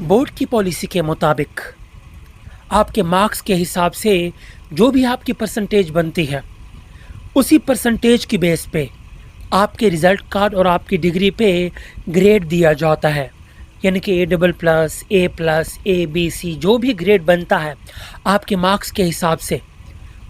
Board की policy के मुताबिक आपके मार्क्स के हिसाब से जो भी आपकी परसेंटेज बनती है उसी परसेंटेज की बेस पे आपके रिज़ल्ट कार्ड और आपकी डिग्री पे ग्रेड दिया जाता है। यानी कि A++, A B C जो भी ग्रेड बनता है आपके मार्क्स के हिसाब से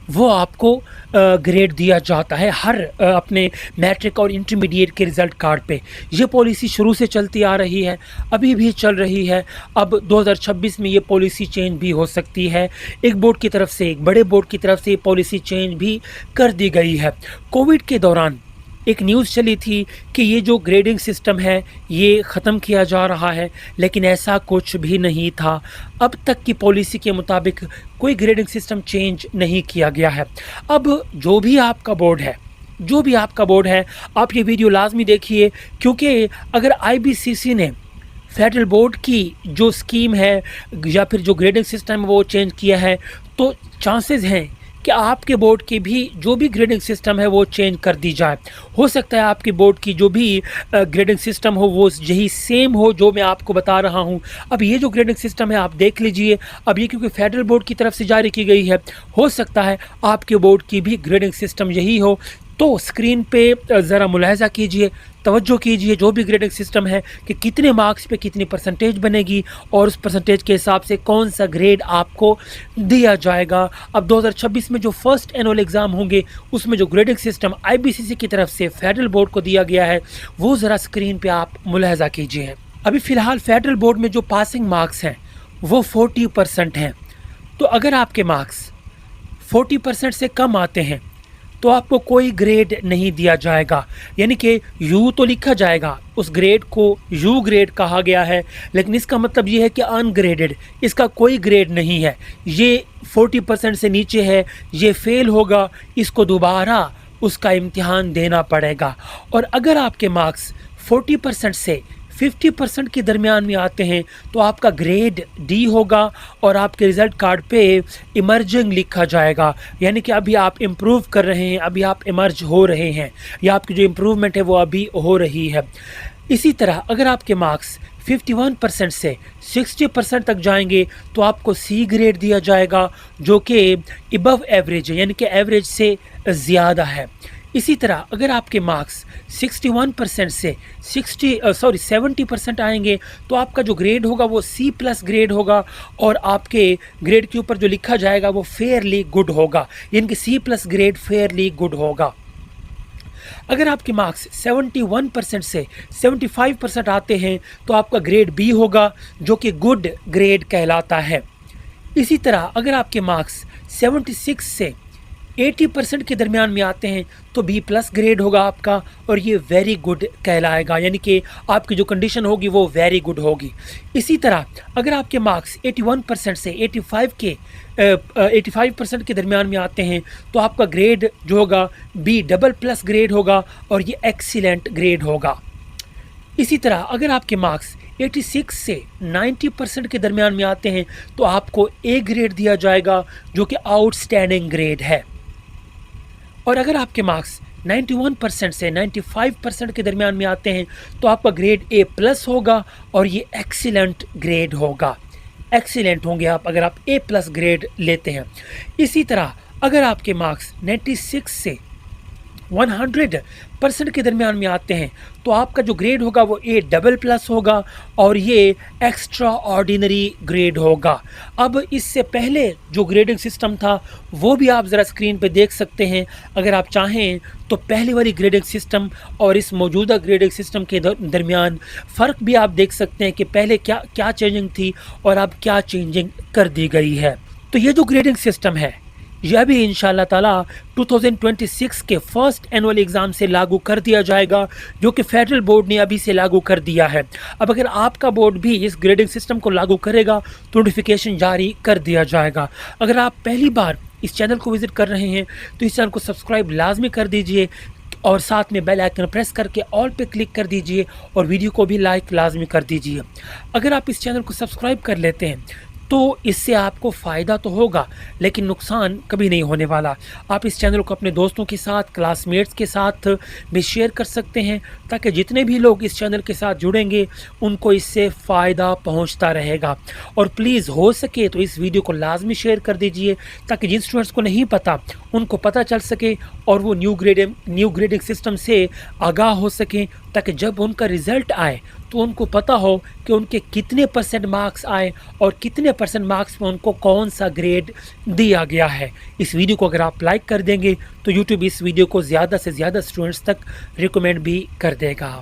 वो आपको ग्रेड दिया जाता है हर अपने मैट्रिक और इंटरमीडिएट के रिज़ल्ट कार्ड पे। ये पॉलिसी शुरू से चलती आ रही है, अभी भी चल रही है। अब 2026 में ये पॉलिसी चेंज भी हो सकती है। एक बोर्ड की तरफ से, एक बड़े बोर्ड की तरफ से ये पॉलिसी चेंज भी कर दी गई है। कोविड के दौरान एक न्यूज़ चली थी कि ये जो ग्रेडिंग सिस्टम है ये ख़त्म किया जा रहा है, लेकिन ऐसा कुछ भी नहीं था। अब तक की पॉलिसी के मुताबिक कोई ग्रेडिंग सिस्टम चेंज नहीं किया गया है। अब जो भी आपका बोर्ड है आप ये वीडियो लाजमी देखिए, क्योंकि अगर IBCC ने फेडरल बोर्ड की जो स्कीम है या फिर जो ग्रेडिंग सिस्टम वो चेंज किया है तो चांसेस हैं कि आपके बोर्ड की भी जो भी ग्रेडिंग सिस्टम है वो चेंज कर दी जाए। हो सकता है आपके बोर्ड की जो भी ग्रेडिंग सिस्टम हो वो यही सेम हो जो मैं आपको बता रहा हूं। अब ये जो ग्रेडिंग सिस्टम है आप देख लीजिए। अब ये क्योंकि फेडरल बोर्ड की तरफ से जारी की गई है, हो सकता है आपके बोर्ड की भी ग्रेडिंग सिस्टम यही हो। तो स्क्रीन पे ज़रा मुलाहजा कीजिए, तवज्जो कीजिए जो भी ग्रेडिंग सिस्टम है कि कितने मार्क्स पे कितनी परसेंटेज बनेगी और उस परसेंटेज के हिसाब से कौन सा ग्रेड आपको दिया जाएगा। अब 2026 में जो फर्स्ट एनुअल एग्ज़ाम होंगे उसमें जो ग्रेडिंग सिस्टम IBCC की तरफ से फेडरल बोर्ड को दिया गया है वो ज़रा स्क्रीन पे आप मुलाहजा कीजिए। अभी फ़िलहाल फेडरल बोर्ड में जो पासिंग मार्क्स हैं वो 40% हैं। तो अगर आपके मार्क्स 40% से कम आते हैं तो आपको कोई ग्रेड नहीं दिया जाएगा। यानी कि यू तो लिखा जाएगा, उस ग्रेड को यू ग्रेड कहा गया है, लेकिन इसका मतलब ये है कि अनग्रेडेड, इसका कोई ग्रेड नहीं है। ये 40% से नीचे है, ये फेल होगा, इसको दोबारा उसका इम्तिहान देना पड़ेगा। और अगर आपके मार्क्स 40% से 50% के दरमियान में आते हैं तो आपका ग्रेड D होगा और आपके रिज़ल्ट कार्ड पे इमर्जिंग लिखा जाएगा। यानी कि अभी आप इम्प्रूव कर रहे हैं, अभी आप इमर्ज हो रहे हैं, या आपकी जो इम्प्रूवमेंट है वो अभी हो रही है। इसी तरह अगर आपके मार्क्स 51% से 60% तक जाएंगे तो आपको C ग्रेड दिया जाएगा जो कि अबव एवरेज है, यानी कि एवरेज से ज़्यादा है। इसी तरह अगर आपके मार्क्स 61% से 70% आएंगे तो आपका जो ग्रेड होगा वो C+ ग्रेड होगा और आपके ग्रेड के ऊपर जो लिखा जाएगा वो फेयरली गुड होगा, यानी कि C+ ग्रेड फेयरली गुड होगा। अगर आपके मार्क्स 71% से 75% आते हैं तो आपका ग्रेड B होगा जो कि गुड ग्रेड कहलाता है। इसी तरह अगर आपके मार्क्स 76 से 80% के दरमियान में आते हैं तो B+ ग्रेड होगा आपका और ये वेरी गुड कहलाएगा, यानी कि आपकी जो कंडीशन होगी वो वेरी गुड होगी। इसी तरह अगर आपके मार्क्स 81% से 85% के दरमियान में आते हैं तो आपका ग्रेड जो होगा B++ ग्रेड होगा और ये एक्सीलेंट ग्रेड होगा। इसी तरह अगर आपके मार्क्स 86 से 90% के दरमियान में आते हैं तो आपको A ग्रेड दिया जाएगा जो कि आउटस्टैंडिंग ग्रेड है। और अगर आपके मार्क्स 91% से 95% के दरमियान में आते हैं तो आपका ग्रेड A+ होगा और ये एक्सीलेंट ग्रेड होगा। एक्सीलेंट होंगे आप अगर आप A+ ग्रेड लेते हैं। इसी तरह अगर आपके मार्क्स 96 से 100% के दरमियान में आते हैं तो आपका जो ग्रेड होगा वो A++ होगा और ये एक्स्ट्रा ऑर्डिनरी ग्रेड होगा। अब इससे पहले जो ग्रेडिंग सिस्टम था वो भी आप ज़रा स्क्रीन पे देख सकते हैं अगर आप चाहें तो। पहले वाली ग्रेडिंग सिस्टम और इस मौजूदा ग्रेडिंग सिस्टम के दरमियान फ़र्क भी आप देख सकते हैं कि पहले क्या चेंजिंग थी और अब क्या चेंजिंग कर दी गई है। तो ये जो ग्रेडिंग सिस्टम है यह भी इंशाल्लाह ताला 2026 के फर्स्ट एनुअल एग्ज़ाम से लागू कर दिया जाएगा जो कि फेडरल बोर्ड ने अभी से लागू कर दिया है। अब अगर आपका बोर्ड भी इस ग्रेडिंग सिस्टम को लागू करेगा तो नोटिफिकेशन जारी कर दिया जाएगा। अगर आप पहली बार इस चैनल को विज़िट कर रहे हैं तो इस चैनल को सब्सक्राइब लाजमी कर दीजिए और साथ में बेल आइकन प्रेस करके ऑल पे क्लिक कर दीजिए और वीडियो को भी लाइक लाजमी कर दीजिए। अगर आप इस चैनल को सब्सक्राइब कर लेते हैं तो इससे आपको फ़ायदा तो होगा लेकिन नुकसान कभी नहीं होने वाला। आप इस चैनल को अपने दोस्तों के साथ, क्लासमेट्स के साथ भी शेयर कर सकते हैं ताकि जितने भी लोग इस चैनल के साथ जुड़ेंगे उनको इससे फ़ायदा पहुंचता रहेगा। और प्लीज़ हो सके तो इस वीडियो को लाजमी शेयर कर दीजिए ताकि जिन स्टूडेंट्स को नहीं पता उनको पता चल सके और वो न्यू ग्रेडिंग सिस्टम से आगाह हो सकें ताकि जब उनका रिज़ल्ट आए तो उनको पता हो कि उनके कितने % मार्क्स आए और कितने % मार्क्स में उनको कौन सा ग्रेड दिया गया है। इस वीडियो को अगर आप लाइक कर देंगे तो यूट्यूब इस वीडियो को ज़्यादा से ज़्यादा स्टूडेंट्स तक रिकमेंड भी कर देगा।